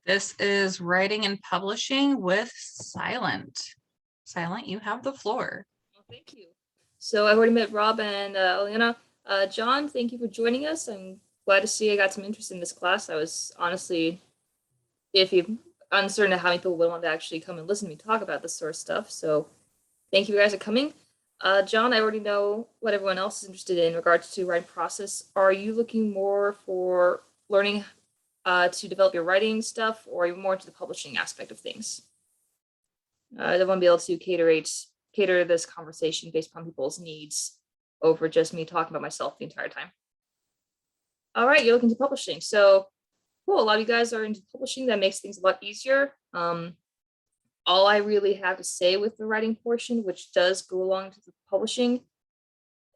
This is Writing and Publishing with Silent. Silent, you have the floor. Well, thank you. So I already met Rob and Elena. John, thank you for joining us. I'm glad to see I got some interest in this class. I was honestly uncertain of how many people would want to actually come and listen to me talk about this sort of stuff. So thank you guys for coming. John, I already know what everyone else is interested in regards to writing process. Are you looking more for learning to develop your writing stuff, or are you more into the publishing aspect of things? I want to be able to cater this conversation based upon people's needs over just me talking about myself the entire time. All right, you're looking to publishing. So cool, a lot of you guys are into publishing. That makes things a lot easier. All I really have to say with the writing portion, which does go along to the publishing,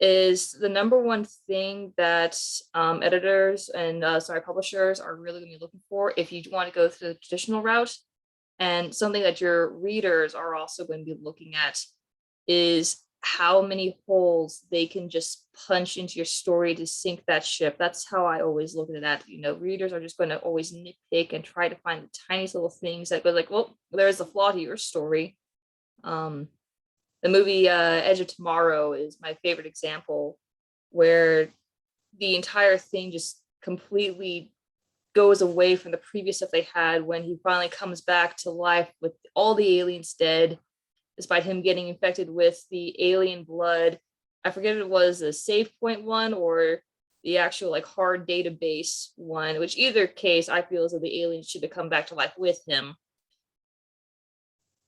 is the number one thing that editors and publishers are really going to be looking for if you want to go through the traditional route, and something that your readers are also going to be looking at, is how many holes they can just punch into your story to sink that ship. That's how I always look at that. Readers are just going to always nitpick and try to find the tiniest little things that go like, well, there's a flaw to your story. The movie Edge of Tomorrow is my favorite example, where the entire thing just completely goes away from the previous stuff they had when he finally comes back to life with all the aliens dead, despite him getting infected with the alien blood. I forget if it was a save point one or the actual hard database one, which either case I feel as though the aliens should have come back to life with him.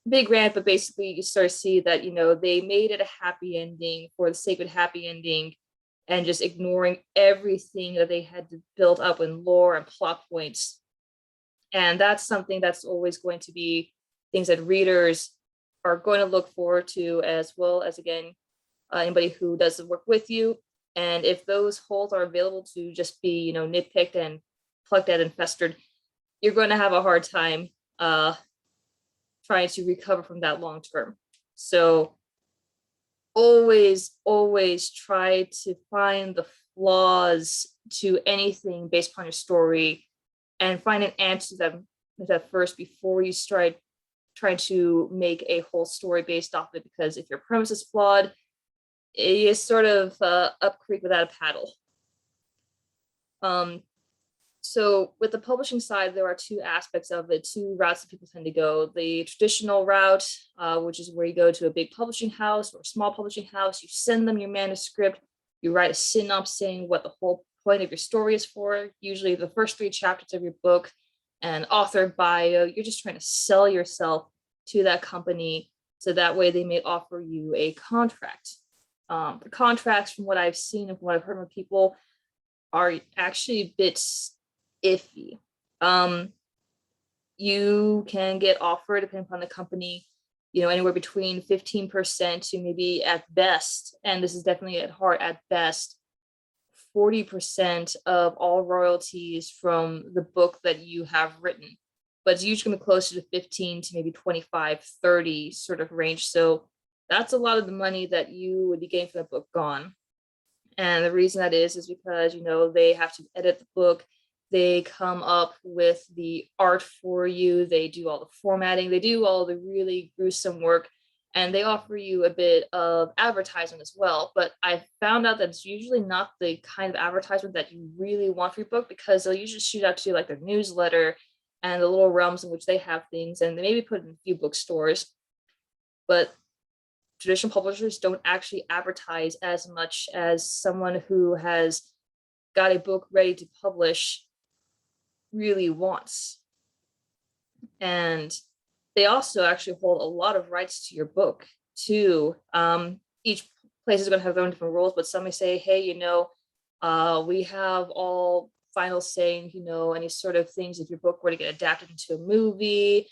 Big rant, but basically you start to see that, they made it a happy ending for the sake of happy ending, and just ignoring everything that they had to build up in lore and plot points. And that's something that's always going to be things that readers are going to look forward to, as well as, again, anybody who does the work with you. And if those holes are available to just be, nitpicked and plucked at and festered, you're going to have a hard time trying to recover from that long term. So always try to find the flaws to anything based upon your story, and find an answer to that first before you start trying to make a whole story based off it. Because if your premise is flawed, it is sort of up creek without a paddle. So with the publishing side, there are two aspects of it, two routes that people tend to go. The traditional route, which is where you go to a big publishing house or a small publishing house, you send them your manuscript, you write a synopsis saying what the whole point of your story is for, usually the first 3 chapters of your book, and author bio. You're just trying to sell yourself to that company, so that way they may offer you a contract. The contracts, from what I've seen and from what I've heard from people, are actually a bit iffy. You can get offered, depending upon the company, anywhere between 15% to maybe at best, and this is definitely at heart, at best, 40% of all royalties from the book that you have written. But it's usually going to be closer to 15 to maybe 25, 30 sort of range. So that's a lot of the money that you would be getting for that book gone. And the reason that is because, they have to edit the book. They come up with the art for you. They do all the formatting. They do all the really gruesome work. And they offer you a bit of advertisement as well. But I found out that it's usually not the kind of advertisement that you really want for your book, because they'll usually shoot out to their newsletter and the little realms in which they have things, and they maybe put it in a few bookstores. But traditional publishers don't actually advertise as much as someone who has got a book ready to publish really wants. And they also actually hold a lot of rights to your book too. Each place is going to have their own different rules, but some may say, hey, we have all final say, any sort of things if your book were to get adapted into a movie,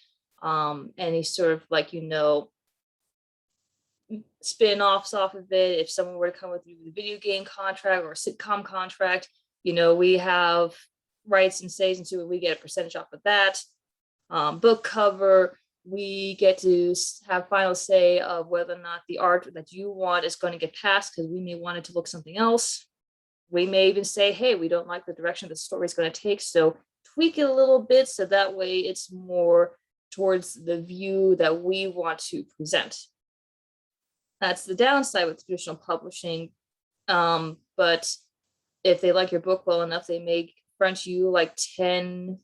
any sort of spin-offs off of it. If someone were to come with you with a video game contract or a sitcom contract, we have rights and says into it. We get a percentage off of that. Book cover, we get to have final say of whether or not the art that you want is going to get passed, because we may want it to look something else. We may even say, hey, we don't like the direction the story is going to take, so tweak it a little bit so that way it's more towards the view that we want to present. That's the downside with traditional publishing. But if they like your book well enough, they may front you like 10,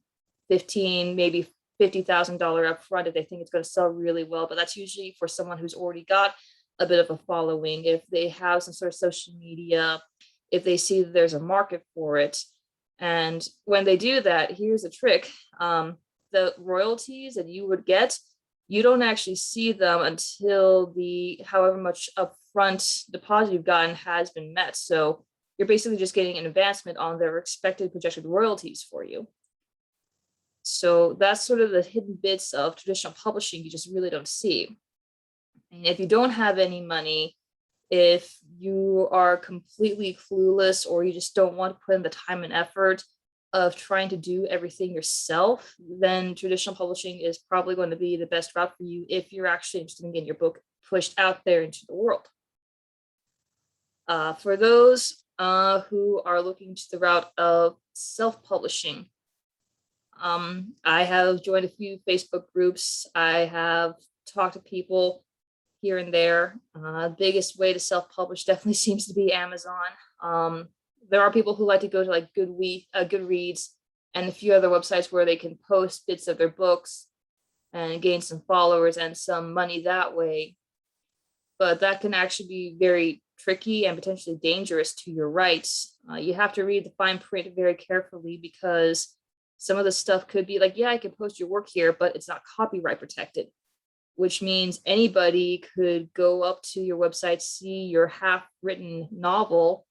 15, maybe $50,000 upfront if they think it's going to sell really well. But that's usually for someone who's already got a bit of a following. If they have some sort of social media, if they see that there's a market for it. And when they do that, here's a trick. The royalties that you would get, you don't actually see them until the however much upfront deposit you've gotten has been met. So you're basically just getting an advancement on their expected projected royalties for you. So that's sort of the hidden bits of traditional publishing you just really don't see. And if you don't have any money, if you are completely clueless or you just don't want to put in the time and effort of trying to do everything yourself, then traditional publishing is probably going to be the best route for you if you're actually interested in getting your book pushed out there into the world. For those who are looking to the route of self-publishing, I have joined a few Facebook groups. I have talked to people here and there. Biggest way to self-publish definitely seems to be Amazon. There are people who like to go to like Goodreads and a few other websites where they can post bits of their books and gain some followers and some money that way. But that can actually be very tricky and potentially dangerous to your rights. You have to read the fine print very carefully because some of the stuff could be like, yeah, I can post your work here, but it's not copyright protected, which means anybody could go up to your website, see your half-written novel,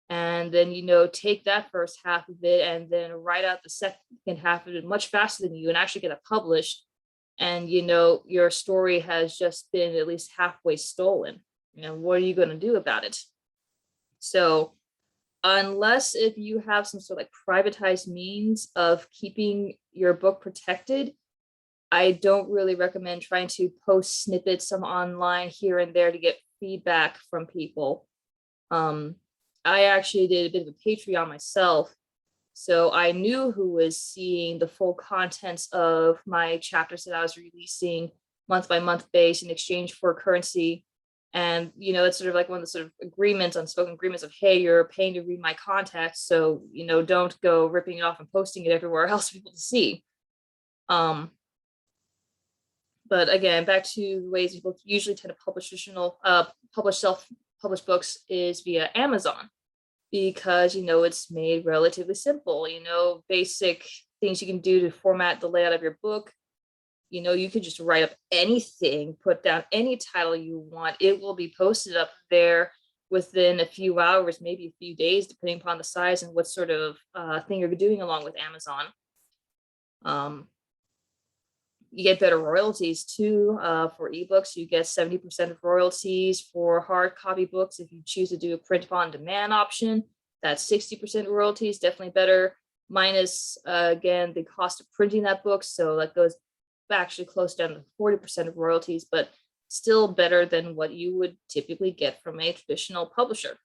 and then, take that first half of it and then write out the second half of it much faster than you and actually get it published. And, your story has just been at least halfway stolen. What are you going to do about it? So unless if you have some sort of like privatized means of keeping your book protected, I don't really recommend trying to post snippets online here and there to get feedback from people. I actually did a bit of a Patreon myself, so I knew who was seeing the full contents of my chapters that I was releasing month by month base in exchange for currency. And, it's sort of like one of the sort of agreements, unspoken agreements of, hey, you're paying to read my content. So, don't go ripping it off and posting it everywhere else for people to see. But again, back to the ways people usually tend to publish self-published books is via Amazon, because, it's made relatively simple, basic things you can do to format the layout of your book. You could just write up anything, put down any title you want. It will be posted up there within a few hours, maybe a few days, depending upon the size and what sort of thing you're doing along with Amazon. You get better royalties too. For ebooks, you get 70% of royalties. For hard copy books, if you choose to do a print on demand option, that's 60% royalties, definitely better, minus again the cost of printing that book. So that goes actually close down to 40% of royalties, but still better than what you would typically get from a traditional publisher.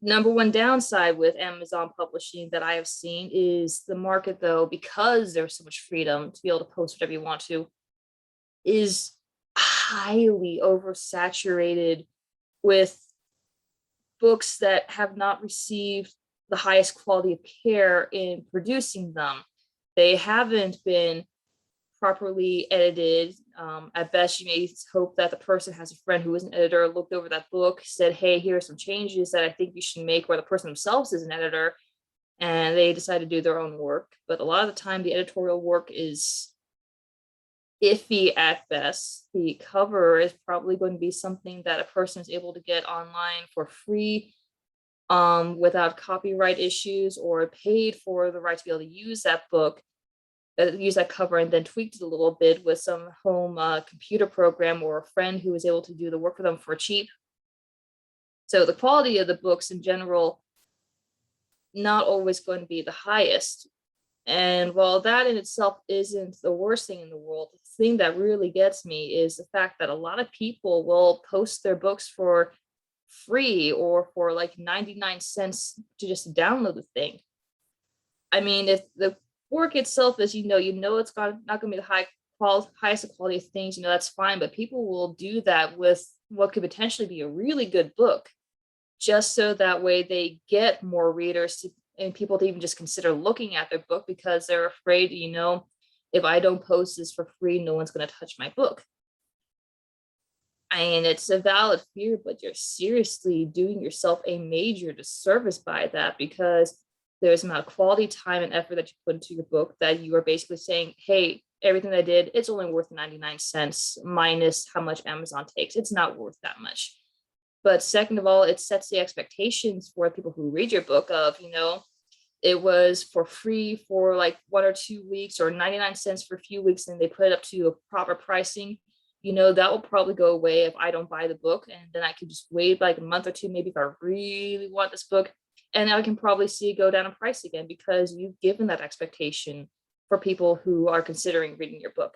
Number one downside with Amazon publishing that I have seen is the market, though, because there's so much freedom to be able to post whatever you want to, is highly oversaturated with books that have not received the highest quality of care in producing them. They haven't been properly edited. At best, you may hope that the person has a friend who is an editor, looked over that book, said, hey, here are some changes that I think you should make, or the person themselves is an editor, and they decide to do their own work. But a lot of the time, the editorial work is iffy at best. The cover is probably going to be something that a person is able to get online for free, without copyright issues, or paid for the right to be able to use that book, use that cover, and then tweaked it a little bit with some home computer program or a friend who was able to do the work for them for cheap. So the quality of the books in general, not always going to be the highest. And while that in itself isn't the worst thing in the world, the thing that really gets me is the fact that a lot of people will post their books for free or for like 99 cents to just download the thing. I mean, if the work itself is, it's not going to be the highest quality of things, that's fine. But people will do that with what could potentially be a really good book, just so that way they get more readers and people to even just consider looking at their book because they're afraid, if I don't post this for free, no one's going to touch my book. And it's a valid fear, but you're seriously doing yourself a major disservice by that, because there's amount of quality time and effort that you put into your book that you are basically saying, hey, everything I did, it's only worth 99 cents minus how much Amazon takes. It's not worth that much. But second of all, it sets the expectations for people who read your book of, it was for free for like 1 or 2 weeks or 99 cents for a few weeks, and they put it up to a proper pricing. That will probably go away if I don't buy the book. And then I can just wait like a month or two, maybe if I really want this book. And I can probably see it go down in price again because you've given that expectation for people who are considering reading your book.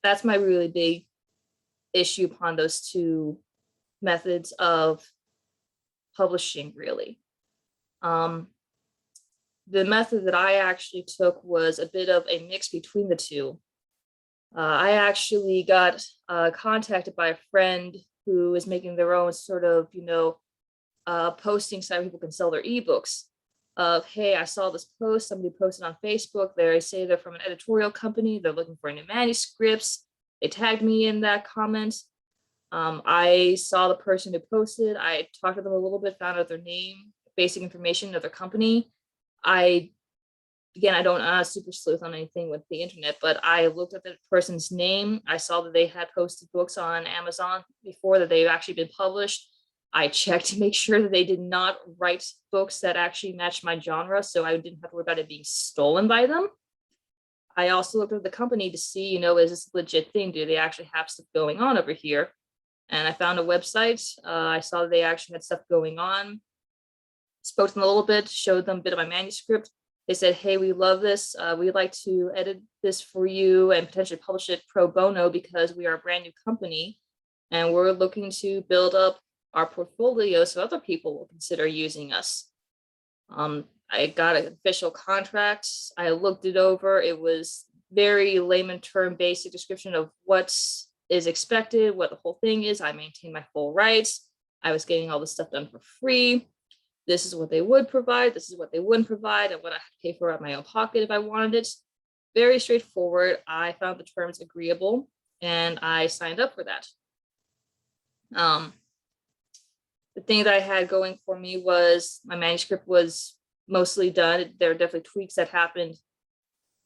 That's my really big issue upon those two methods of publishing, really. The method that I actually took was a bit of a mix between the two. I actually got contacted by a friend who is making their own sort of, posting site where people can sell their ebooks. Of, hey, I saw this post, somebody posted on Facebook. They say they're from an editorial company. They're looking for new manuscripts. They tagged me in that comment. I saw the person who posted. I talked to them a little bit, found out their name, basic information of their company. I'm not a super sleuth on anything with the internet, but I looked at the person's name. I saw that they had posted books on Amazon before, that they've actually been published. I checked to make sure that they did not write books that actually matched my genre, so I didn't have to worry about it being stolen by them. I also looked at the company to see, is this a legit thing? Do they actually have stuff going on over here? And I found a website. I saw that they actually had stuff going on. Spoke to them a little bit, showed them a bit of my manuscript. They said, hey, we love this. We'd like to edit this for you and potentially publish it pro bono because we are a brand new company and we're looking to build up our portfolio so other people will consider using us. I got an official contract. I looked it over. It was very layman term, basic description of what is expected, what the whole thing is. I maintain my full rights. I was getting all this stuff done for free. This is what they would provide. This is what they wouldn't provide, and what I had to pay for out of my own pocket if I wanted it. Very straightforward. I found the terms agreeable and I signed up for that. The thing that I had going for me was my manuscript was mostly done. There are definitely tweaks that happened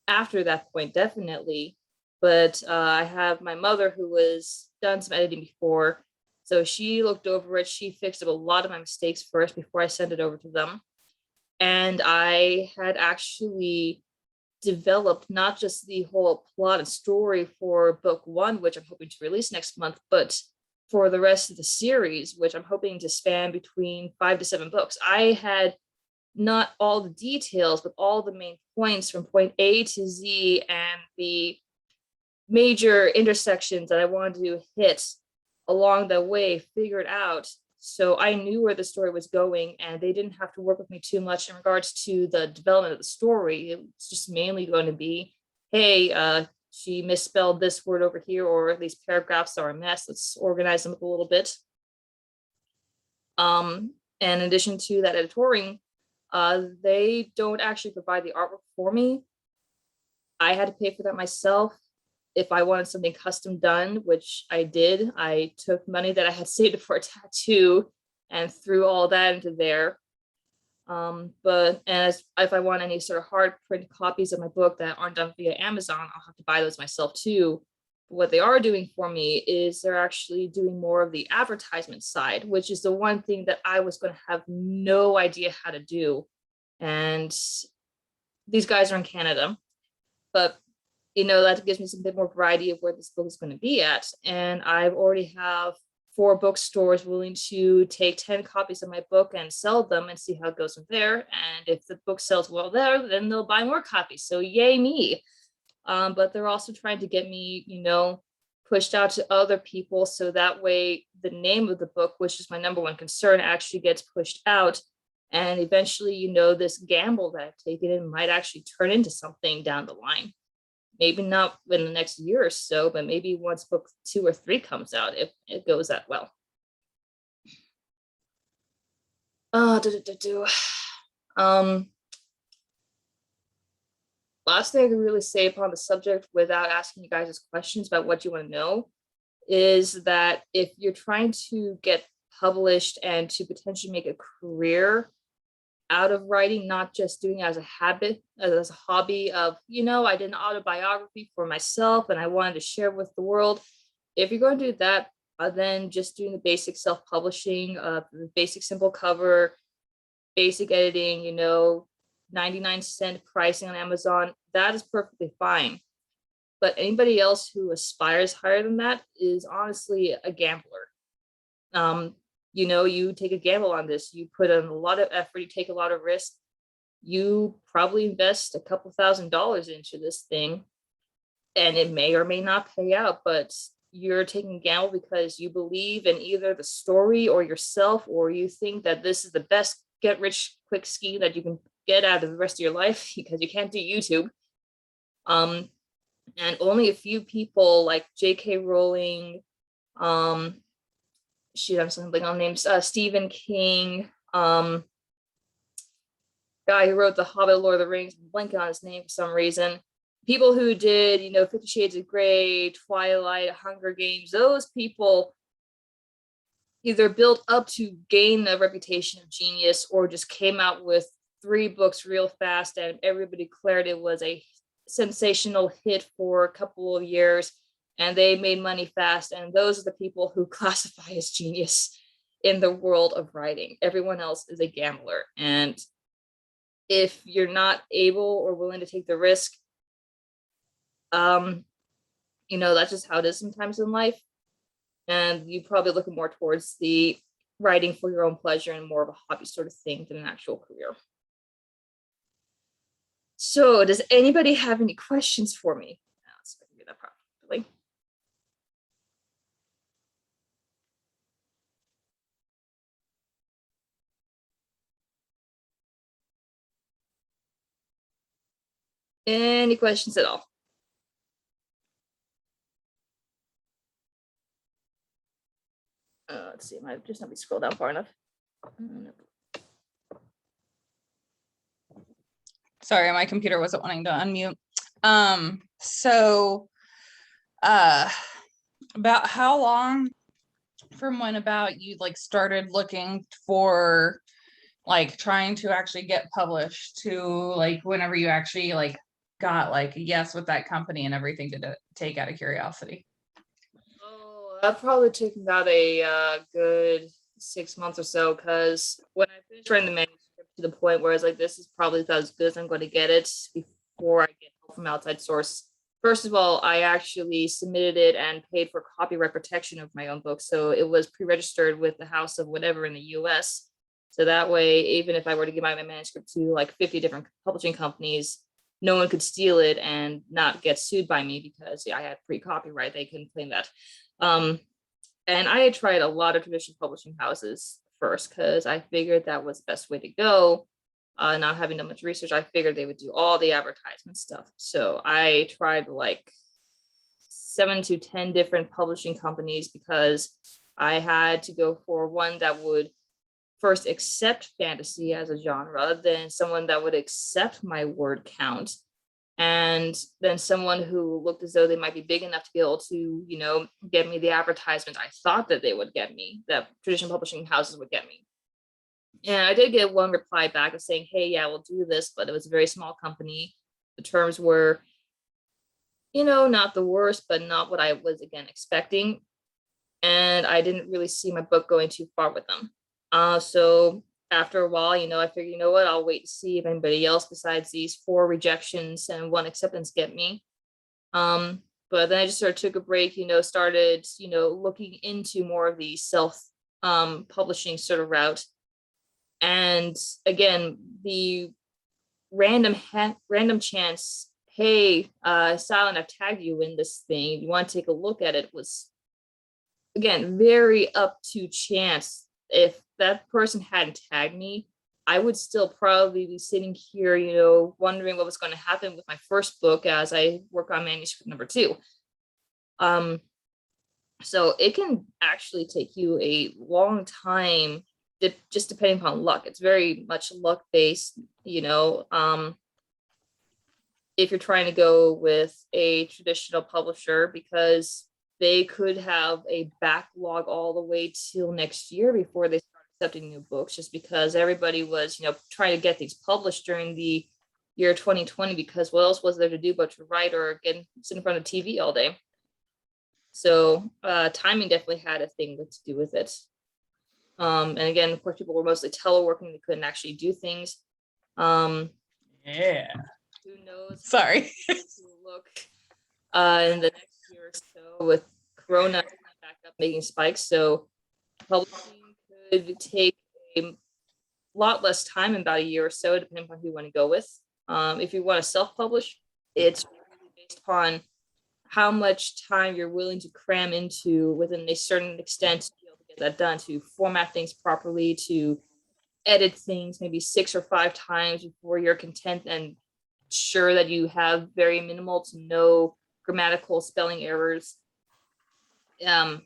after that point, definitely. But I have my mother who was done some editing before. So she looked over it. She fixed up a lot of my mistakes first before I sent it over to them. And I had actually developed not just the whole plot and story for book 1, which I'm hoping to release next month, but for the rest of the series, which I'm hoping to span between 5 to 7 books. I had not all the details, but all the main points from point A to Z and the major intersections that I wanted to hit along the way figured out. So I knew where the story was going, and they didn't have to work with me too much in regards to the development of the story. It's just mainly going to be, hey, she misspelled this word over here, or these paragraphs are a mess. Let's organize them up a little bit. And in addition to that editoring, they don't actually provide the artwork for me. I had to pay for that myself. If I wanted something custom done, which I did, I took money that I had saved for a tattoo and threw all that into there. If I want any sort of hard print copies of my book that aren't done via Amazon, I'll have to buy those myself too. But what they are doing for me is they're actually doing more of the advertisement side, which is the one thing that I was going to have no idea how to do. And these guys are in Canada, but that gives me some bit more variety of where this book is going to be at. And I already have 4 bookstores willing to take 10 copies of my book and sell them and see how it goes from there. And if the book sells well there, then they'll buy more copies. So yay me. But they're also trying to get me, pushed out to other people. So that way the name of the book, which is my number one concern, actually gets pushed out. And eventually, this gamble that I've taken in might actually turn into something down the line. Maybe not in the next year or so, but maybe once book 2 or 3 comes out, if it goes that well. Um, last thing I can really say upon the subject without asking you guys questions about what you want to know is that if you're trying to get published and to potentially make a career out of writing, not just doing it as a habit, as a hobby of, I did an autobiography for myself and I wanted to share with the world. If you're going to do that, then just doing the basic self-publishing, the basic simple cover, basic editing, 99-cent pricing on Amazon, that is perfectly fine. But anybody else who aspires higher than that is honestly a gambler. You take a gamble on this, you put in a lot of effort, you take a lot of risk, you probably invest a couple $1,000s into this thing, and it may or may not pay out, but you're taking a gamble because you believe in either the story or yourself, or you think that this is the best get rich quick scheme that you can get out of the rest of your life because you can't do YouTube. And only a few people like J.K. Rowling, I'm something on names, Stephen King, guy who wrote The Hobbit, Lord of the Rings, I'm blanking on his name for some reason. People who did, 50 Shades of Grey, Twilight, Hunger Games, those people either built up to gain a reputation of genius or just came out with 3 books real fast and everybody declared it was a sensational hit for a couple of years and they made money fast. And those are the people who classify as genius in the world of writing. Everyone else is a gambler. And if you're not able or willing to take the risk, that's just how it is sometimes in life. And you probably look more towards the writing for your own pleasure and more of a hobby sort of thing than an actual career. So does anybody have any questions for me? Let's see if I can do that properly. Any questions at all? Let's see, I might just not be scroll down far enough. Sorry, my computer wasn't wanting to unmute. About how long from when about you started looking for trying to actually get published to whenever you actually got a yes with that company and everything to take out of curiosity? Oh, that probably took about a good 6 months or so, because when I finished writing the manuscript to the point where I was like, this is probably about as good as I'm going to get it before I get help from outside source. First of all, I actually submitted it and paid for copyright protection of my own book. So it was pre-registered with the House of whatever in the US. So that way, even if I were to give my manuscript to 50 different publishing companies, no one could steal it and not get sued by me because I had pre-copyright. They couldn't claim that. And I had tried a lot of traditional publishing houses first because I figured that was the best way to go. Not having done much research, I figured they would do all the advertisement stuff. So I tried 7 to 10 different publishing companies because I had to go for one that would first accept fantasy as a genre, then someone that would accept my word count, and then someone who looked as though they might be big enough to be able to, get me the advertisement I thought that they would get me, that traditional publishing houses would get me. And I did get one reply back of saying, hey, yeah, we'll do this, but it was a very small company. The terms were, not the worst, but not what I was, again, expecting. And I didn't really see my book going too far with them. So after a while, I figured, what, I'll wait to see if anybody else besides these 4 rejections and 1 acceptance get me. But then I just sort of took a break, started, looking into more of the self publishing sort of route. And again, the random chance, hey, Silent, I've tagged you in this thing, you want to take a look at it, was, again, very up to chance. If that person hadn't tagged me, I would still probably be sitting here, you know, wondering what was going to happen with my first book as I work on manuscript number 2. So it can actually take you a long time, just depending upon luck. It's very much luck based, you know. If you're trying to go with a traditional publisher, because they could have a backlog all the way till next year before they start accepting new books, just because everybody was, you know, trying to get things published during the year 2020, because what else was there to do but to write or sit in front of TV all day? So timing definitely had a thing to do with it. And again, of course, people were mostly teleworking. They couldn't actually do things. Yeah. Who knows? Sorry. Look in the next year or so with Corona back up making spikes. So publishing could take a lot less time, in about a year or so, depending on who you want to go with. If you want to self-publish, it's really based upon how much time you're willing to cram into within a certain extent to be able to get that done, to format things properly, to edit things maybe 6 or 5 times before you're content and sure that you have very minimal to no grammatical spelling errors. It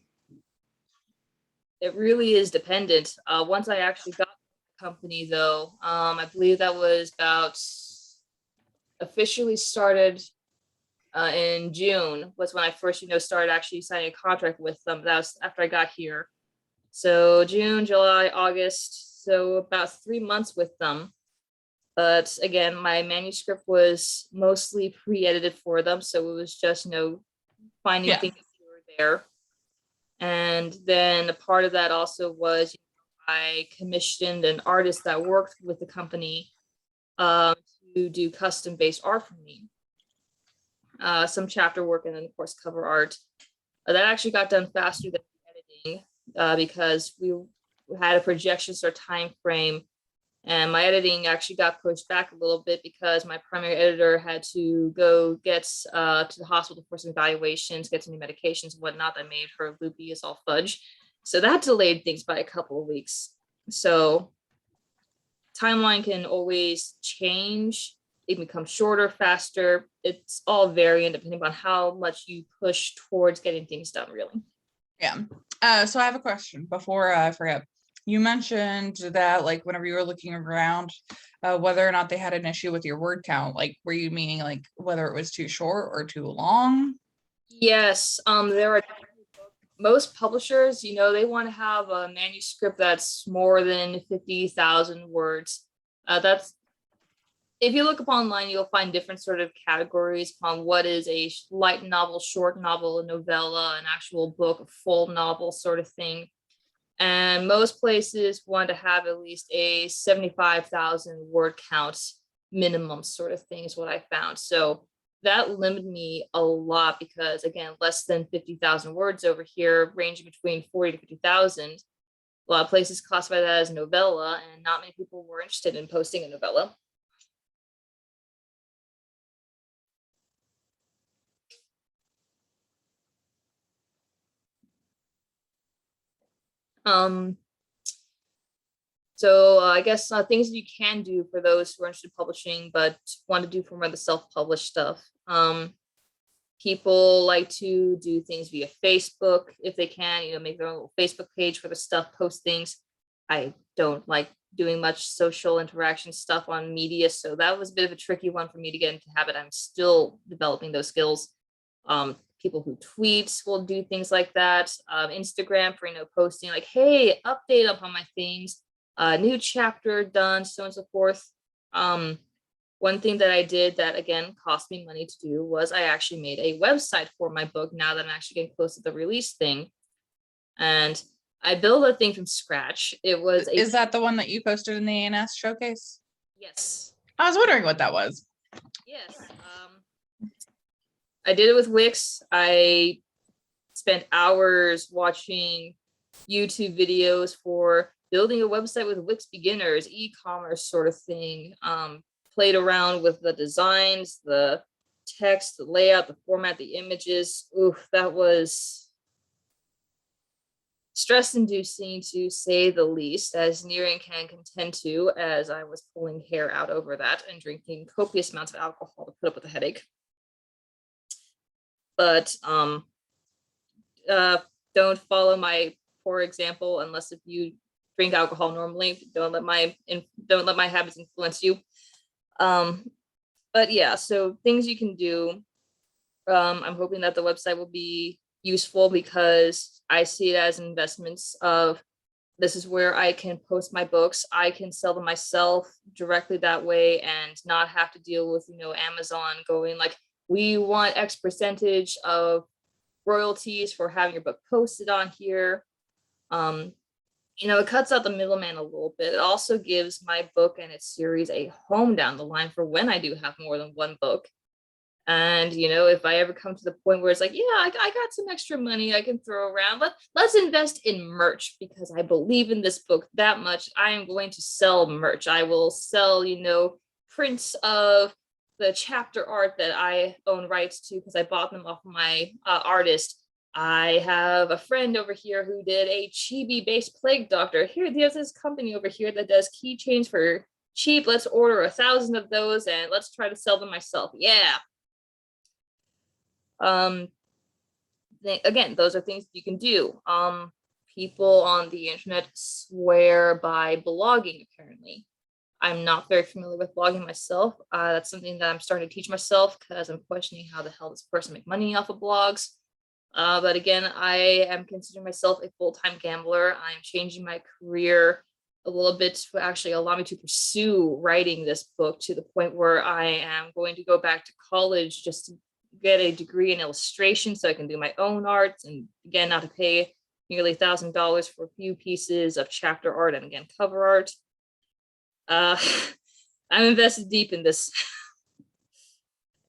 really is dependent. Once I actually got the company, though, I believe that was about officially started in June was when I first, you know, started actually signing a contract with them. That was after I got here. So June, July, August, so about 3 months with them. But again, my manuscript was mostly pre-edited for them, so it was just, you know, finding things that were there. And then a part of that also was, you know, I commissioned an artist that worked with the company to do custom-based art for me. Some chapter work, and then of course cover art. That actually got done faster than editing because we had a projection sort of time frame, and my editing actually got pushed back a little bit because my primary editor had to go get to the hospital for some evaluations, get some new medications and whatnot that made her loopy as all fudge. So that delayed things by a couple of weeks. So timeline can always change. It can become shorter, faster. It's all variant depending on how much you push towards getting things done, really. Yeah. So I have a question before I forget. You mentioned that like whenever you were looking around, whether or not they had an issue with your word count, like were you meaning like whether it was too short or too long? Yes. There are most publishers, you know, they want to have a manuscript that's more than 50,000 words. That's if you look up online, you'll find different sort of categories upon what is a light novel, short novel, a novella, an actual book, a full novel sort of thing. And most places want to have at least a 75,000 word count minimum sort of thing is what I found. So that limited me a lot because, again, less than 50,000 words over here, ranging between 40 to 50,000. A lot of places classify that as a novella, and not many people were interested in posting a novella. So I guess things that you can do for those who are interested in publishing but want to do for more of the self-published stuff. People like to do things via Facebook if they can, you know, make their own little Facebook page for the stuff, post things. I don't like doing much social interaction stuff on media, so that was a bit of a tricky one for me to get into habit. I'm still developing those skills. People who tweet will do things like that. Instagram for, you know, posting like, hey, update up on my things, new chapter done, so on and so forth. One thing that I did that, again, cost me money to do was I actually made a website for my book now that I'm actually getting close to the release thing. And I built a thing from scratch. It was Is that the one that you posted in the ANS showcase? Yes. I was wondering what that was. Yes. I did it with Wix. I spent hours watching YouTube videos for building a website with Wix beginners, e-commerce sort of thing. Played around with the designs, the text, the layout, the format, the images. Oof, that was stress-inducing to say the least, as Nearing can contend to, as I was pulling hair out over that and drinking copious amounts of alcohol to put up with a headache. But don't follow my poor example unless if you drink alcohol normally. Don't let my habits influence you. But yeah, so things you can do. I'm hoping that the website will be useful because I see it as investments of this is where I can post my books. I can sell them myself directly that way and not have to deal with, Amazon going like, we want X percentage of royalties for having your book posted on here. It cuts out the middleman a little bit. It also gives my book and its series a home down the line for when I do have more than one book. And, if I ever come to the point where it's like, yeah, I got some extra money I can throw around, let's invest in merch because I believe in this book that much. I am going to sell merch. I will sell, prints of the chapter art that I own rights to because I bought them off of my artist. I have a friend over here who did a chibi-based plague doctor. Here, there's this company over here that does keychains for cheap. Let's order 1,000 of those and let's try to sell them myself. Yeah. Again, those are things you can do. People on the internet swear by blogging, apparently. I'm not very familiar with blogging myself. That's something that I'm starting to teach myself because I'm questioning how the hell this person make money off of blogs. But again, I am considering myself a full-time gambler. I'm changing my career a little bit to actually allow me to pursue writing this book to the point where I am going to go back to college just to get a degree in illustration so I can do my own art, and again, not to pay nearly $1,000 for a few pieces of chapter art and again cover art. I'm invested deep in this.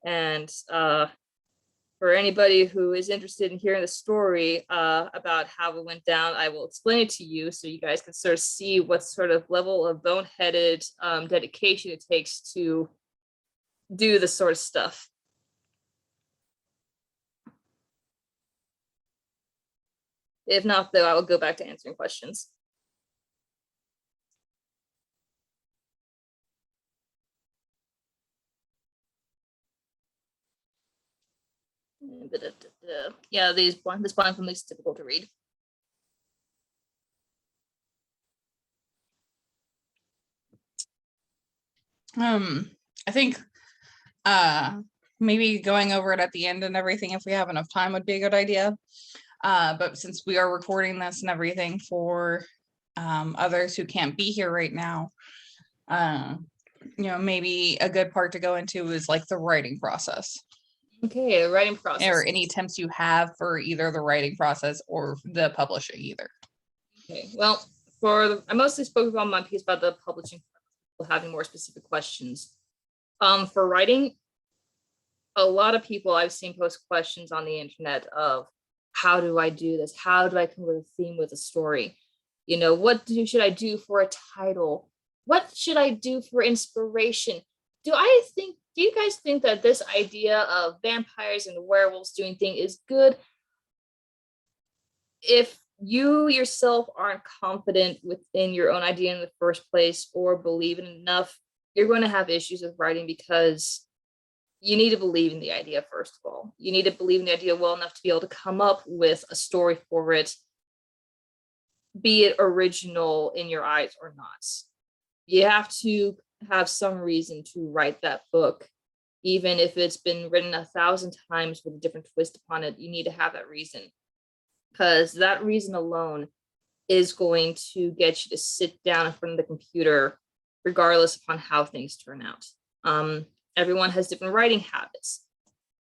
And for anybody who is interested in hearing the story about how it went down, I will explain it to you so you guys can sort of see what sort of level of boneheaded dedication it takes to do this sort of stuff. If not, though, I will go back to answering questions. Yeah, this blind family is difficult to read. I think maybe going over it at the end and everything, if we have enough time, would be a good idea. But since we are recording this and everything for others who can't be here right now, maybe a good part to go into is like the writing process. Okay, the writing process. Or any attempts you have for either the writing process or the publishing either. Okay, well, I mostly spoke about my piece about the publishing, having more specific questions. For writing, a lot of people I've seen post questions on the internet of how do I do this? How do I come up with a theme with a story? What should I do for a title? What should I do for inspiration? Do you guys think that this idea of vampires and werewolves doing thing is good? If you yourself aren't confident within your own idea in the first place or believe in it enough, you're going to have issues with writing because you need to believe in the idea, first of all. You need to believe in the idea well enough to be able to come up with a story for it, be it original in your eyes or not. You have to have some reason to write that book. Even if it's been written 1,000 times with a different twist upon it, you need to have that reason. Because that reason alone is going to get you to sit down in front of the computer, regardless upon how things turn out. Everyone has different writing habits.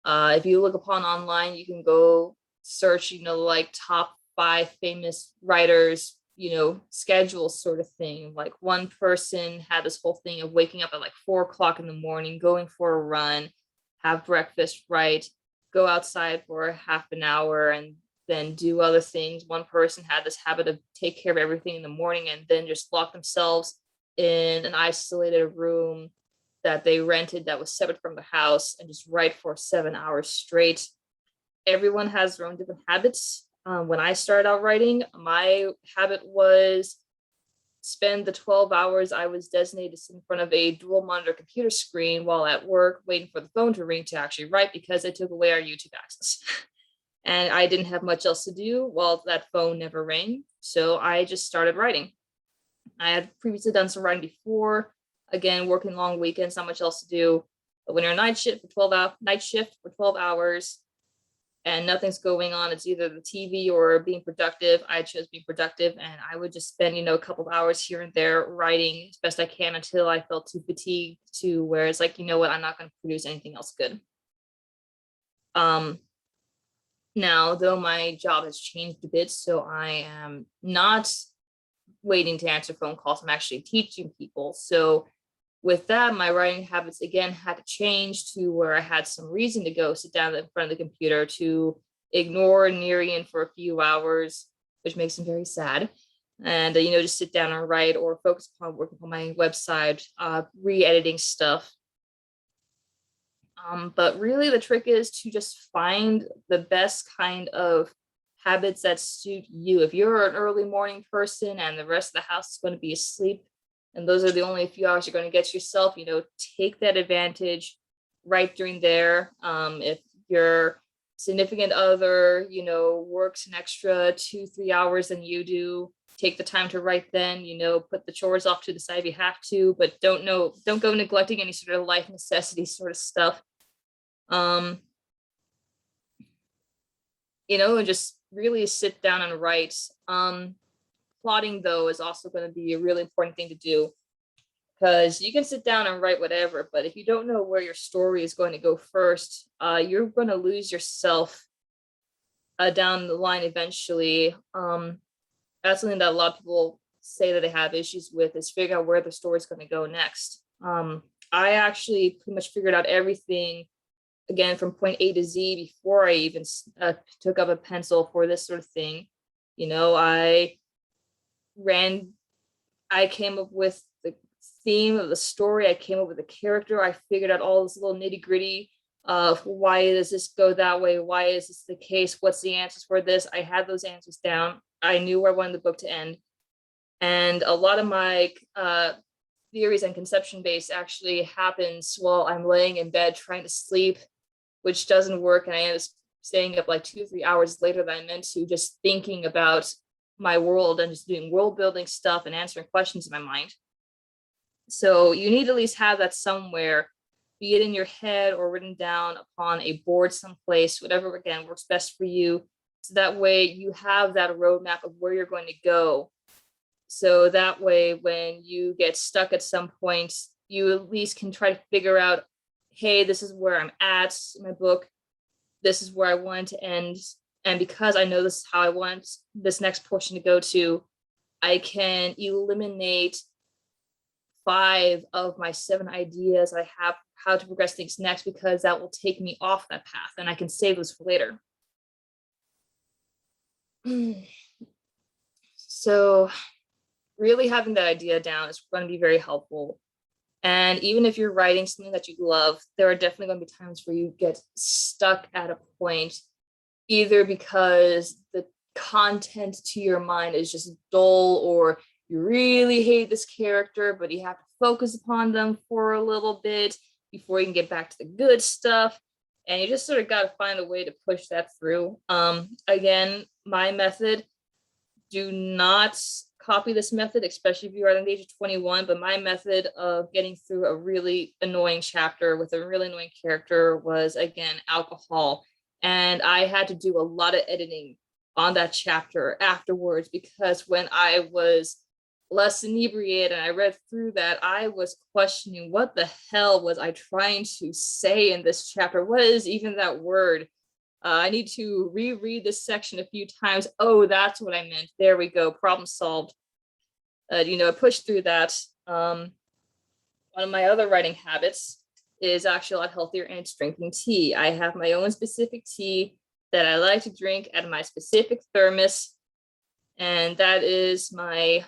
If you look upon online, you can go search, like top 5 famous writers, schedule sort of thing. Like one person had this whole thing of waking up at like 4 o'clock in the morning, going for a run, have breakfast, write, go outside for half an hour, and then do other things. One person had this habit of take care of everything in the morning and then just lock themselves in an isolated room that they rented that was separate from the house and just write for 7 hours straight. Everyone has their own different habits. When I started out writing, my habit was spend the 12 hours I was designated to sit in front of a dual monitor computer screen while at work, waiting for the phone to ring to actually write, because they took away our YouTube access. And I didn't have much else to do while that phone never rang. So I just started writing. I had previously done some writing before, again, working long weekends, not much else to do. But when you're on night shift for 12 hours and nothing's going on, it's either the TV or being productive. I chose being productive, and I would just spend, a couple of hours here and there writing as best I can until I felt too fatigued to where it's like, you know what, I'm not going to produce anything else good. Now, though my job has changed a bit, so I am not waiting to answer phone calls, I'm actually teaching people. So with that, my writing habits again had to change to where I had some reason to go sit down in front of the computer to ignore Nerian for a few hours, which makes him very sad. And, just sit down and write or focus upon working on my website, re-editing stuff. But really the trick is to just find the best kind of habits that suit you. If you're an early morning person and the rest of the house is going to be asleep, and those are the only few hours you're going to get to yourself, take that advantage right during there. If your significant other, works an extra 2-3 hours than you do, take the time to write then, put the chores off to the side if you have to, but don't go neglecting any sort of life necessity sort of stuff. And just really sit down and write. Plotting, though, is also going to be a really important thing to do, because you can sit down and write whatever, but if you don't know where your story is going to go first, you're going to lose yourself down the line eventually. That's something that a lot of people say that they have issues with, is figuring out where the story is going to go next. I actually pretty much figured out everything, again, from point A to Z before I even took up a pencil for this sort of thing. I came up with the theme of the story. I came up with a character. I figured out all this little nitty gritty of why does this go that way? Why is this the case? What's the answers for this? I had those answers down. I knew where I wanted the book to end. And a lot of my theories and conception base actually happens while I'm laying in bed trying to sleep, which doesn't work. And I end up staying up like 2-3 hours later than I meant to, just thinking about my world and just doing world building stuff and answering questions in my mind. So you need to at least have that somewhere, be it in your head or written down upon a board someplace, whatever, again, works best for you. So that way you have that roadmap of where you're going to go. So that way, when you get stuck at some point, you at least can try to figure out, hey, this is where I'm at in my book. This is where I want to end. And because I know this is how I want this next portion to go to, I can eliminate 5 of my 7 ideas I have how to progress things next, because that will take me off that path and I can save those for later. So really having that idea down is going to be very helpful. And even if you're writing something that you love, there are definitely going to be times where you get stuck at a point, either because the content to your mind is just dull, or you really hate this character, but you have to focus upon them for a little bit before you can get back to the good stuff. And you just sort of got to find a way to push that through. Again, my method, do not copy this method, especially if you are at the age of 21, but my method of getting through a really annoying chapter with a really annoying character was, again, alcohol. And I had to do a lot of editing on that chapter afterwards, because when I was less inebriated and I read through that, I was questioning, what the hell was I trying to say in this chapter? What is even that word? I need to reread this section a few times. Oh, that's what I meant. There we go. Problem solved. I pushed through that. One of my other writing habits is actually a lot healthier, and it's drinking tea. I have my own specific tea that I like to drink at my specific thermos. And that is my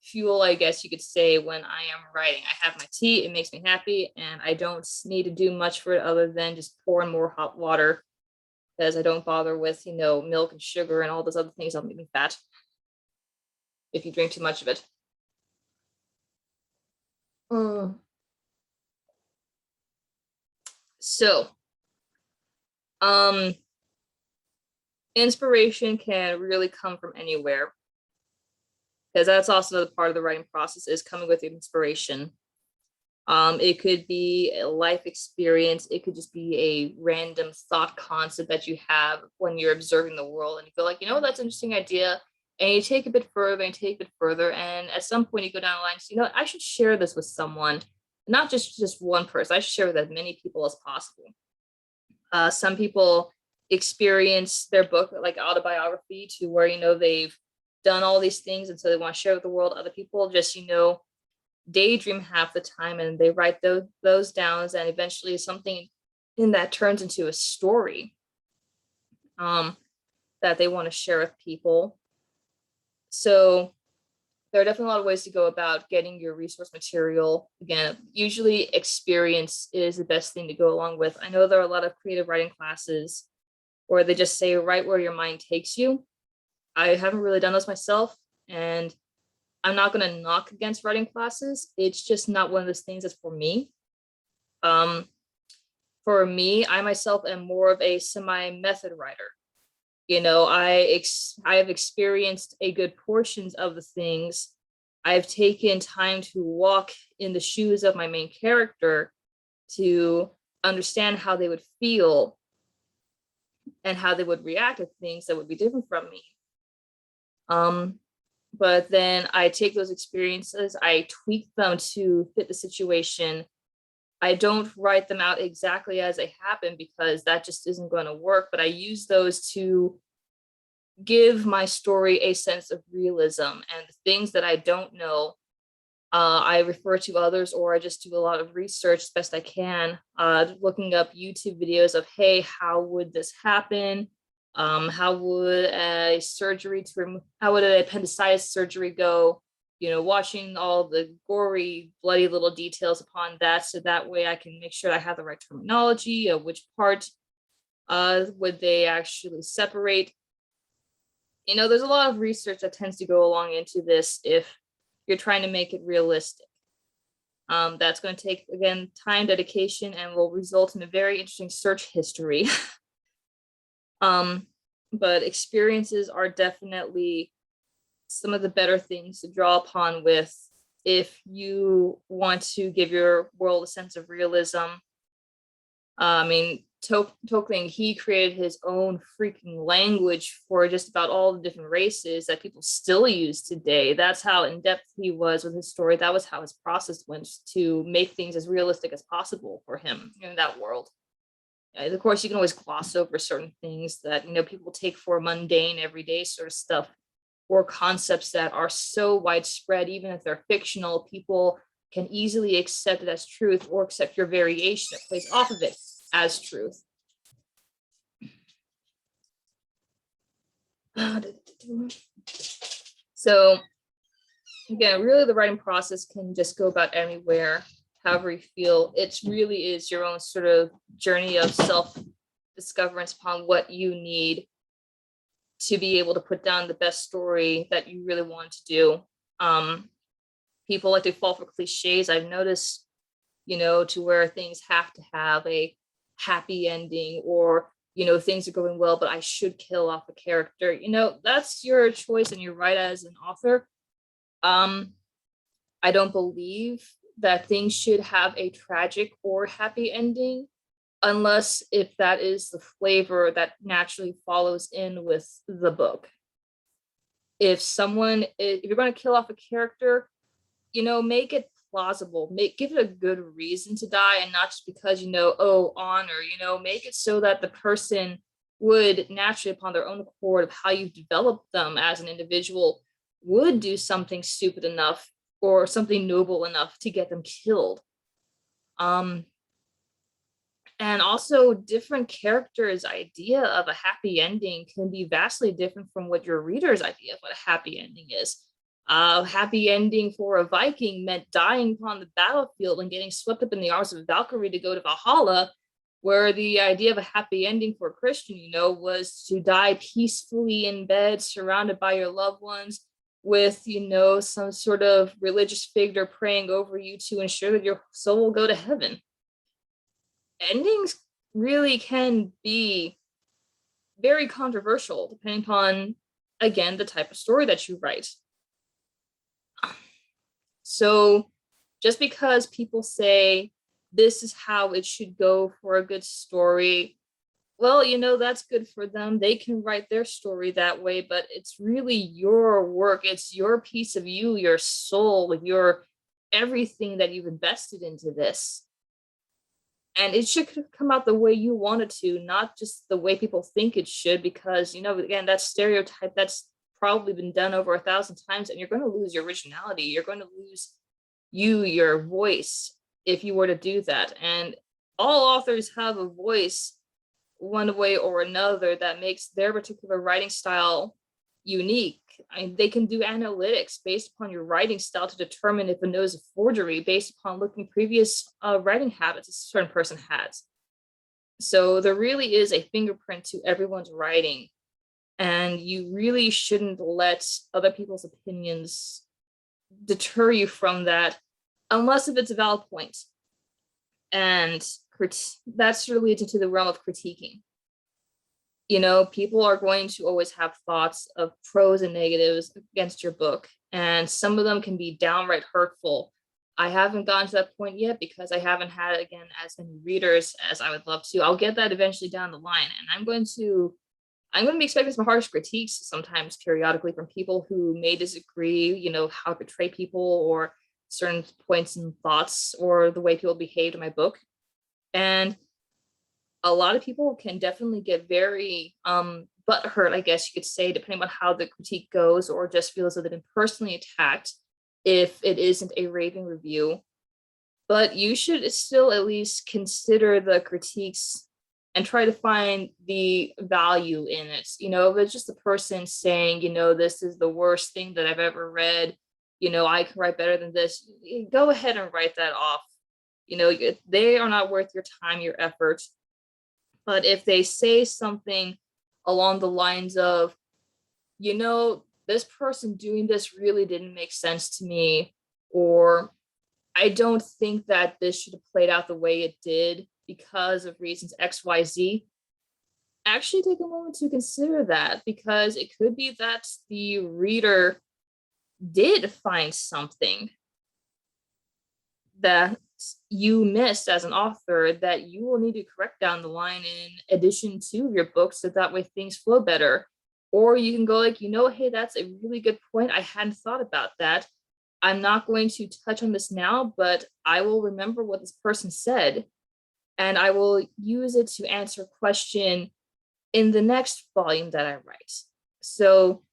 fuel, I guess you could say, when I am writing. I have my tea, it makes me happy, and I don't need to do much for it other than just pour in more hot water. because I don't bother with, milk and sugar and all those other things that'll make me fat if you drink too much of it. So, inspiration can really come from anywhere, because that's also the part of the writing process, is coming with inspiration. It could be a life experience. It could just be a random thought concept that you have when you're observing the world, and you feel like, that's an interesting idea. And you take a bit further and take it further. And at some point you go down the line, so, I should share this with someone, not just one person. I should share with as many people as possible. Some people experience their book like autobiography, to where, they've done all these things, and so they want to share with the world. Other people just, daydream half the time, and they write those down, and eventually something in that turns into a story that they want to share with people. So there are definitely a lot of ways to go about getting your resource material. Again, usually experience is the best thing to go along with. I know there are a lot of creative writing classes where they just say, write where your mind takes you. I haven't really done those myself, and I'm not going to knock against writing classes. It's just not one of those things that's for me. For me, I myself am more of a semi-method writer. I have experienced a good portions of the things. I've taken time to walk in the shoes of my main character to understand how they would feel and how they would react to things that would be different from me. But then I take those experiences, I tweak them to fit the situation. I don't write them out exactly as they happen, because that just isn't going to work, but I use those to give my story a sense of realism. And the things that I don't know, I refer to others, or I just do a lot of research as best I can, looking up YouTube videos of, hey, how would this happen? How would an appendicitis surgery go? Watching all the gory, bloody little details upon that, so that way I can make sure I have the right terminology of which part would they actually separate. There's a lot of research that tends to go along into this if you're trying to make it realistic. That's going to take, again, time, dedication, and will result in a very interesting search history. But experiences are definitely some of the better things to draw upon with if you want to give your world a sense of realism. Tolkien, he created his own freaking language for just about all the different races that people still use today. That's how in-depth he was with his story. That was how his process went to make things as realistic as possible for him in that world. Of course, you can always gloss over certain things that, people take for mundane, everyday sort of stuff, or concepts that are so widespread, even if they're fictional, people can easily accept it as truth, or accept your variation that plays off of it as truth. So again, really the writing process can just go about anywhere, however you feel. It really is your own sort of journey of self-discoverance upon what you need to be able to put down the best story that you really want to do. People like to fall for cliches. I've noticed, to where things have to have a happy ending, or, things are going well, but I should kill off a character. That's your choice and you're right as an author. I don't believe that things should have a tragic or happy ending, unless if that is the flavor that naturally follows in with the book. If you're going to kill off a character, make it plausible, give it a good reason to die, and not just because, honor, make it so that the person would naturally, upon their own accord of how you've developed them as an individual, would do something stupid enough or something noble enough to get them killed. And also, different characters' idea of a happy ending can be vastly different from what your reader's idea of what a happy ending is. A happy ending for a Viking meant dying upon the battlefield and getting swept up in the arms of Valkyrie to go to Valhalla. where the idea of a happy ending for a Christian, was to die peacefully in bed, surrounded by your loved ones, with, some sort of religious figure praying over you to ensure that your soul will go to heaven. Endings really can be very controversial depending upon, again, the type of story that you write. So just because people say this is how it should go for a good story, well, that's good for them. They can write their story that way, but it's really your work. It's your piece of you, your soul, your everything that you've invested into this. And it should come out the way you want it to, not just the way people think it should, because, again, that stereotype that's probably been done over 1,000 times, and you're going to lose your originality. You're going to lose your voice if you were to do that. And all authors have a voice one way or another that makes their particular writing style unique. They can do analytics based upon your writing style to determine if a note is a forgery based upon looking previous writing habits a certain person has. So there really is a fingerprint to everyone's writing, and you really shouldn't let other people's opinions deter you from that, unless if it's a valid point. And that's related into the realm of critiquing. People are going to always have thoughts of pros and negatives against your book, and some of them can be downright hurtful. I haven't gotten to that point yet because I haven't had, again, as many readers as I would love to. I'll get that eventually down the line, and I'm going to be expecting some harsh critiques sometimes periodically from people who may disagree, how to portray people or certain points and thoughts or the way people behaved in my book. And a lot of people can definitely get very butthurt, I guess you could say, depending on how the critique goes, or just feel as though they've been personally attacked if it isn't a raving review. But you should still at least consider the critiques and try to find the value in it. If it's just a person saying, this is the worst thing that I've ever read, I can write better than this, go ahead and write that off. They are not worth your time, your effort. But if they say something along the lines of, this person doing this really didn't make sense to me, or I don't think that this should have played out the way it did because of reasons XYZ, actually take a moment to consider that, because it could be that the reader did find something that you missed as an author that you will need to correct down the line in addition to your book, so that way things flow better. Or you can go like, hey, that's a really good point. I hadn't thought about that. I'm not going to touch on this now, but I will remember what this person said, and I will use it to answer a question in the next volume that I write. So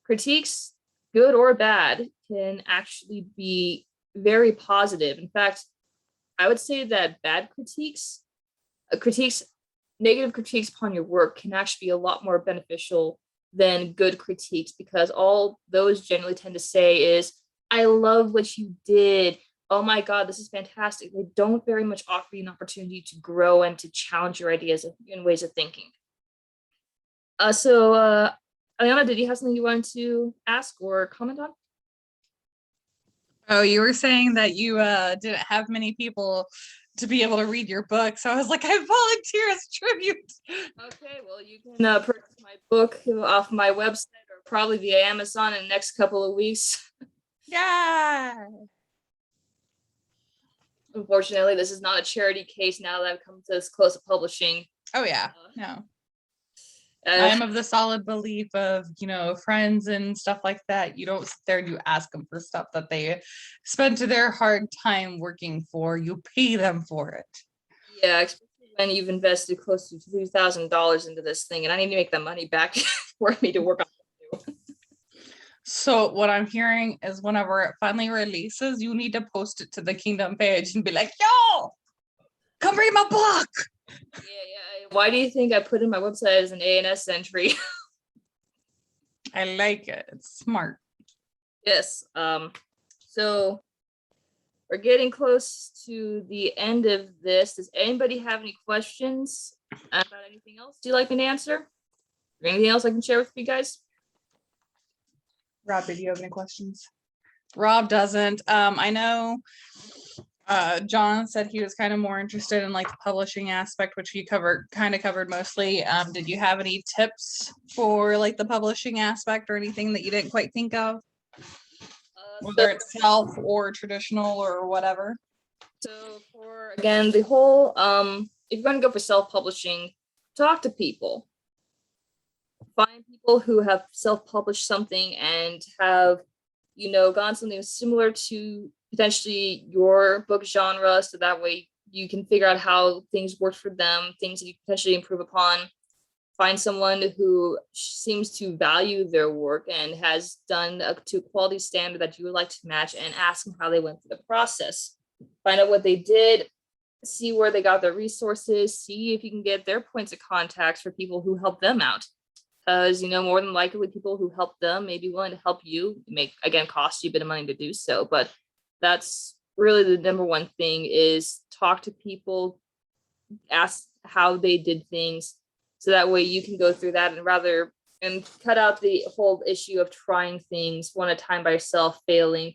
critiques, good or bad, can actually be very positive. In fact, I would say that bad critiques, negative critiques upon your work can actually be a lot more beneficial than good critiques, because all those generally tend to say is, I love what you did. Oh my God, this is fantastic. They don't very much offer you an opportunity to grow and to challenge your ideas and ways of thinking. So Ayana, did you have something you wanted to ask or comment on? Oh, you were saying that you didn't have many people to be able to read your book. So I was like, I volunteer as tribute. Okay, well, you can purchase my book off my website or probably via Amazon in the next couple of weeks. Yeah. Unfortunately, this is not a charity case now that I've come to this close to publishing. Oh, yeah. No. I'm of the solid belief of, friends and stuff like that. You don't sit there and you ask them for stuff that they spent their hard time working for. You pay them for it. Yeah, especially when you've invested close to $2,000 into this thing, and I need to make that money back for me to work on it. So what I'm hearing is whenever it finally releases, you need to post it to the Kingdom page and be like, yo, come read my book. Yeah. Why do you think I put in my website as an ANS entry? I like it. It's smart. Yes. So we're getting close to the end of this. Does anybody have any questions about anything else you'd like me to answer? Or anything else I can share with you guys? Rob, did you have any questions? Rob doesn't. I know John said he was kind of more interested in like the publishing aspect, which you kind of covered mostly. Did you have any tips for like the publishing aspect or anything that you didn't quite think of? Whether it's self or traditional or whatever. So for, again, the whole, if you're going to go for self-publishing, talk to people. Find people who have self-published something and have, you know, gone something similar to potentially your book genre, so that way you can figure out how things work for them, things that you potentially improve upon. Find someone who seems to value their work and has done to a quality standard that you would like to match, and ask them how they went through the process. Find out what they did, see where they got their resources, see if you can get their points of contact for people who help them out. Because, you know, more than likely people who help them may be willing to help you. It may, again, cost you a bit of money to do so, but that's really the number one thing, is talk to people, ask how they did things, so that way you can go through that and cut out the whole issue of trying things one at a time by yourself, failing.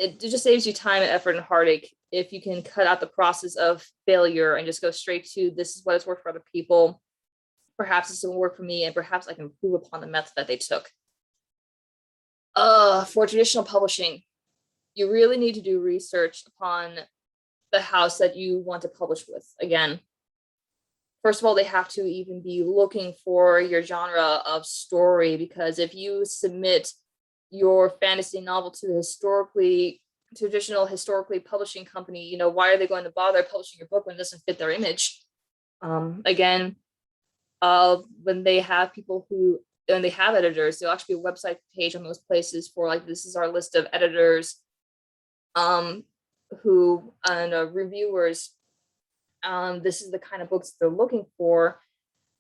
It just saves you time and effort and heartache if you can cut out the process of failure and just go straight to, this is what has worked for other people. Perhaps this will work for me, and perhaps I can improve upon the method that they took. For traditional publishing, you really need to do research upon the house that you want to publish with. Again, first of all, they have to even be looking for your genre of story, because if you submit your fantasy novel to the traditional historically publishing company, you know, why are they going to bother publishing your book when it doesn't fit their image? Again, when they have editors, there'll actually be a website page on most places for, like, this is our list of editors, who and reviewers. This is the kind of books they're looking for.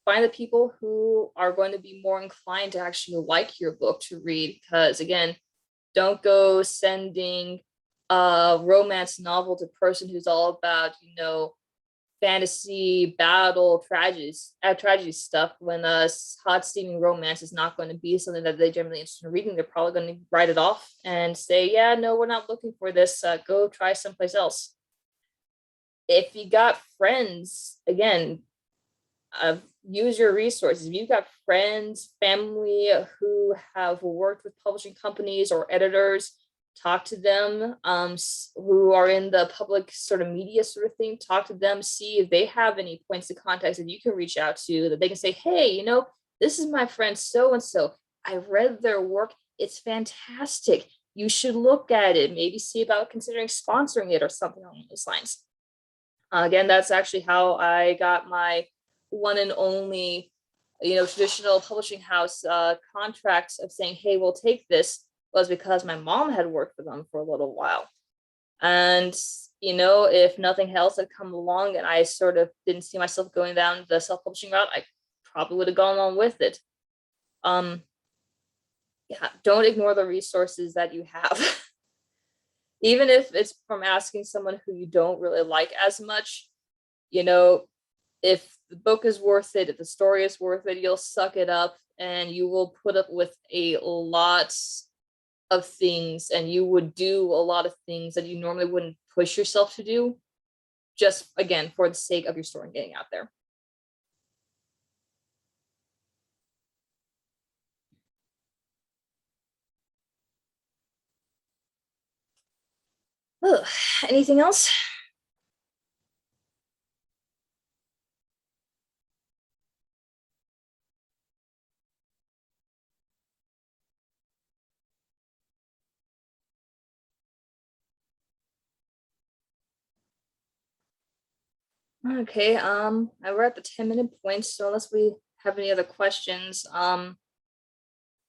Find the people who are going to be more inclined to actually like your book to read, because again, don't go sending a romance novel to a person who's all about, you know, fantasy, battle, tragedy stuff, when a hot steaming romance is not going to be something that they're generally interested in reading. They're probably going to write it off and say, yeah, no, we're not looking for this, go try someplace else. If you got friends, again, use your resources. If you've got friends, family who have worked with publishing companies or editors, talk to them, who are in the public sort of media sort of thing, talk to them, see if they have any points of contact that you can reach out to, that they can say, hey, you know, this is my friend so-and-so. I read their work. It's fantastic. You should look at it, maybe see about considering sponsoring it or something along those lines. Again, that's actually how I got my one and only, you know, traditional publishing house contract of saying, hey, we'll take this, was because my mom had worked for them for a little while. And, you know, if nothing else had come along and I sort of didn't see myself going down the self-publishing route, I probably would have gone on with it. Yeah, don't ignore the resources that you have. Even if it's from asking someone who you don't really like as much, you know, if the book is worth it, if the story is worth it, you'll suck it up and you will put up with a lot of things, and you would do a lot of things that you normally wouldn't push yourself to do, just again for the sake of your story and getting out there. Ugh. Anything else? Okay, we're at the 10-minute point, so unless we have any other questions,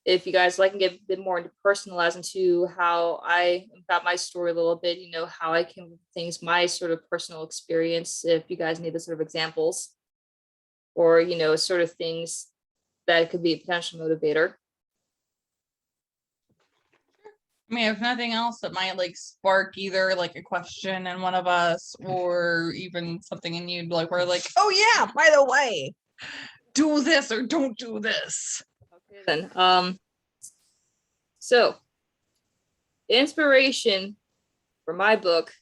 if you guys like and get a bit more into personalize into how I got my story a little bit, you know, how I came with things, my sort of personal experience, if you guys need the sort of examples or, you know, sort of things that could be a potential motivator. I mean, if nothing else, it might like spark either like a question in one of us or even something in you like we're like, oh yeah, by the way, do this or don't do this. Okay then. So the inspiration for my book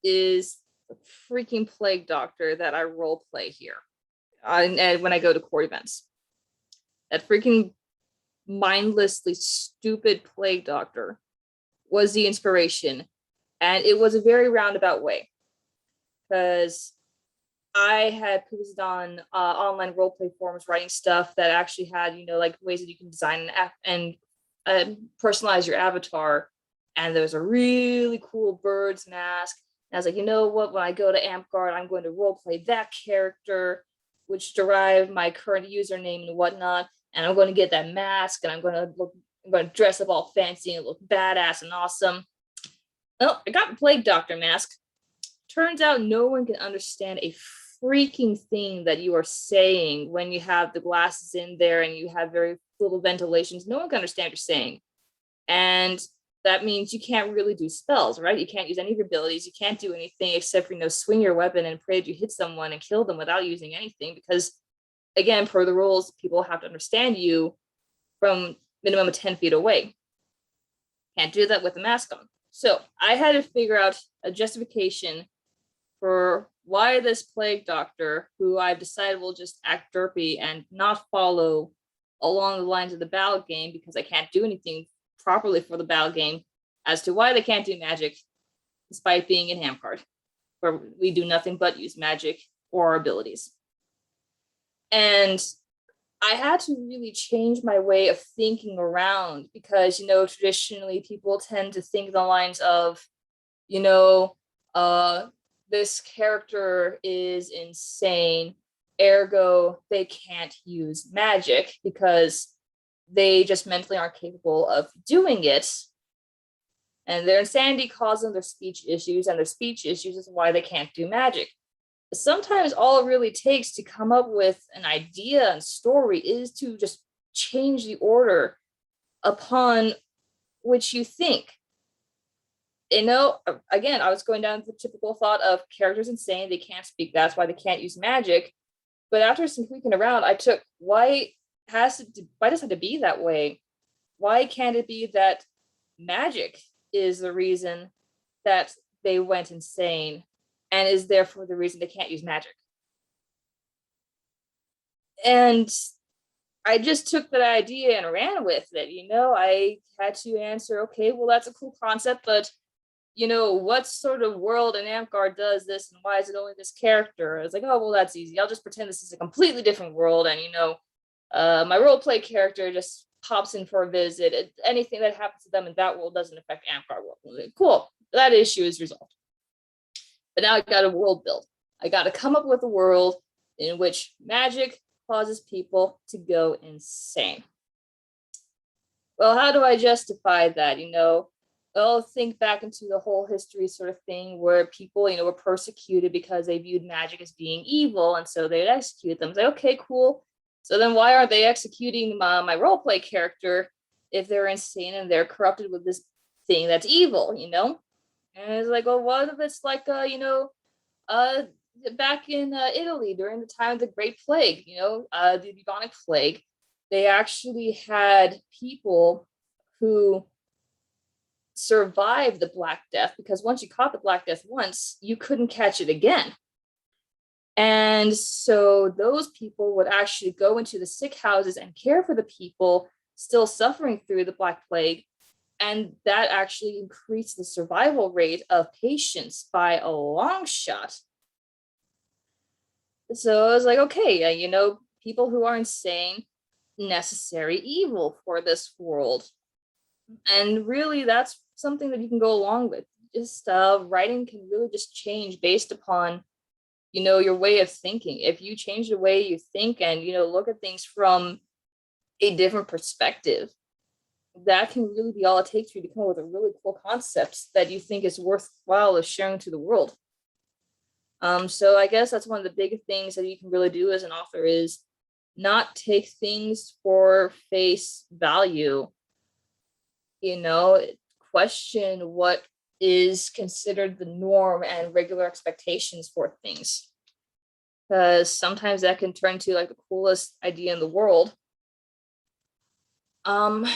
is the freaking plague doctor that I role play here. And when I go to court events. That freaking mindlessly stupid plague doctor was the inspiration. And it was a very roundabout way. Because I had posted on online roleplay forums writing stuff that actually had, like ways that you can design and personalize your avatar. And there was a really cool bird's mask. And I was like, you know what? When I go to Amtgard, I'm going to roleplay that character, which derived my current username and whatnot. And I'm going to get that mask, and I'm going to dress up all fancy and look badass and awesome. Well, I got the plague doctor mask. Turns out no one can understand a freaking thing that you are saying when you have the glasses in there and you have very little ventilations. No one can understand what you're saying. And that means you can't really do spells, right? You can't use any of your abilities. You can't do anything except for, swing your weapon and pray that you hit someone and kill them without using anything. Because, again, per the rules, people have to understand you from minimum of 10 feet away. Can't do that with a mask on. So I had to figure out a justification for why this plague doctor, who I've decided will just act derpy and not follow along the lines of the battle game because I can't do anything properly for the battle game, as to why they can't do magic despite being in Amtgard, where we do nothing but use magic or our abilities. And I had to really change my way of thinking around because, traditionally people tend to think the lines of, this character is insane, ergo they can't use magic because they just mentally aren't capable of doing it. And their insanity causes them their speech issues, and their speech issues is why they can't do magic. Sometimes all it really takes to come up with an idea and story is to just change the order upon which you think. Again, I was going down the typical thought of characters insane, they can't speak, that's why they can't use magic. But after some tweaking around, I took why does it have to be that way? Why can't it be that magic is the reason that they went insane and is therefore the reason they can't use magic? And I just took that idea and ran with it. I had to answer, okay, well, that's a cool concept, but what sort of world in Amtgard does this, and why is it only this character? I was like, oh, well, that's easy. I'll just pretend this is a completely different world, and my roleplay character just pops in for a visit. Anything that happens to them in that world doesn't affect Amtgard world. Cool, that issue is resolved. But now I got a world build. I got to come up with a world in which magic causes people to go insane. Well, how do I justify that? Well, think back into the whole history sort of thing where people, were persecuted because they viewed magic as being evil, and so they'd execute them. It's like, okay, cool. So then why aren't they executing my roleplay character if they're insane and they're corrupted with this thing that's evil, And it's like, well, what if it's like, back in Italy during the time of the Great Plague, the bubonic plague, they actually had people who survived the Black Death, because once you caught the Black Death once, you couldn't catch it again. And so those people would actually go into the sick houses and care for the people still suffering through the Black Plague. And that actually increased the survival rate of patients by a long shot. So I was like, okay, people who are insane, necessary evil for this world. And really, that's something that you can go along with. Just writing can really just change based upon, your way of thinking. If you change the way you think and, look at things from a different perspective, that can really be all it takes for you to come up with a really cool concept that you think is worthwhile of sharing to the world. So I guess that's one of the big things that you can really do as an author is not take things for face value. you know, question what is considered the norm and regular expectations for things. Because sometimes that can turn to like the coolest idea in the world. And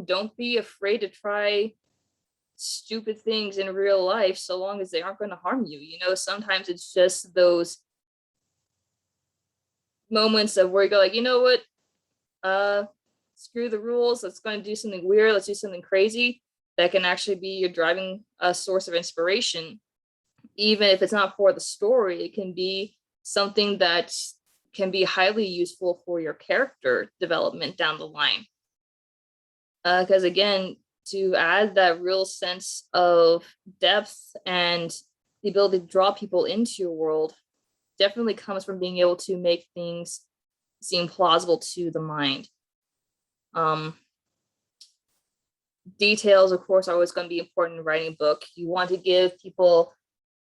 don't be afraid to try stupid things in real life so long as they aren't going to harm you. You know, sometimes it's just those moments of where you go like, you know what, screw the rules, let's go and do something weird, let's do something crazy, that can actually be your driving source of inspiration. Even if it's not for the story, it can be something that can be highly useful for your character development down the line. Because again, to add that real sense of depth and the ability to draw people into your world definitely comes from being able to make things seem plausible to the mind. Details, of course, are always going to be important in writing a book. You want to give people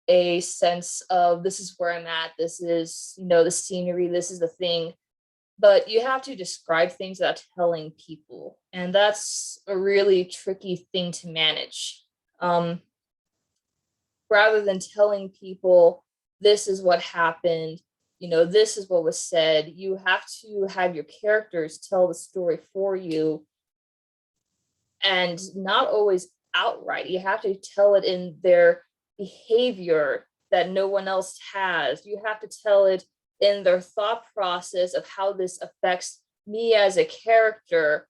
a sense of, this is where I'm at, this is, you know, the scenery, this is the thing, but you have to describe things without telling people, and that's a really tricky thing to manage. Rather than telling people this is what happened, you know, this is what was said, you have to have your characters tell the story for you, and not always outright. You have to tell it in their behavior that no one else has. You have to tell it in their thought process of how this affects me as a character.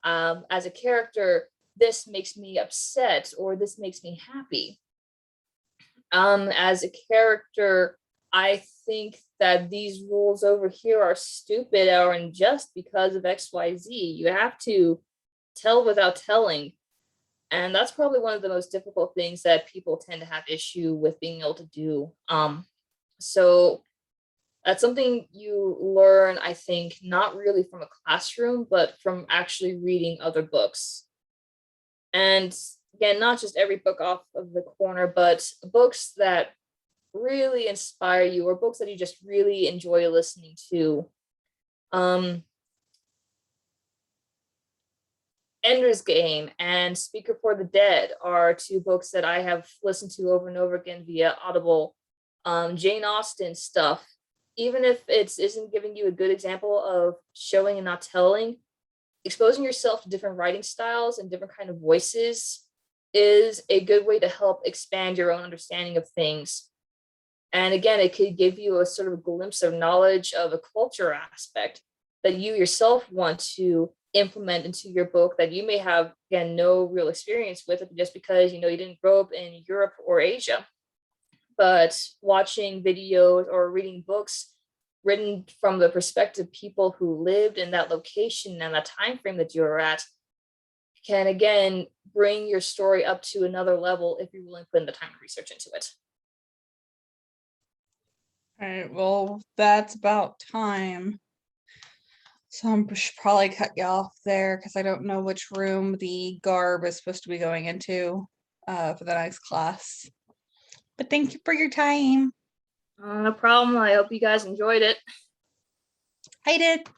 As a character, this makes me upset or this makes me happy. As a character, I think that these rules over here are stupid or unjust because of XYZ. You have to tell without telling. And that's probably one of the most difficult things that people tend to have issue with being able to do. So that's something you learn, I think, not really from a classroom, but from actually reading other books. And again, not just every book off of the corner, but books that really inspire you or books that you just really enjoy listening to. Ender's Game and Speaker for the Dead are two books that I have listened to over and over again via Audible. Jane Austen stuff, even if it isn't giving you a good example of showing and not telling, exposing yourself to different writing styles and different kind of voices is a good way to help expand your own understanding of things. And again, it could give you a sort of glimpse of knowledge of a culture aspect that you yourself want to implement into your book that you may have, again, no real experience with it just because, you know, you didn't grow up in Europe or Asia. But watching videos or reading books written from the perspective of people who lived in that location and that time frame that you're at can, again, bring your story up to another level if you're willing to put in the time to research into it. All right, well, that's about time. So I should probably cut you off there because I don't know which room the garb is supposed to be going into for the next class. But thank you for your time. No problem. I hope you guys enjoyed it. I did.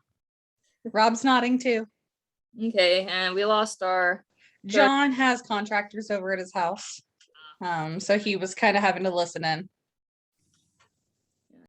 Rob's nodding too. Okay, and we lost our... John has contractors over at his house. So he was kind of having to listen in.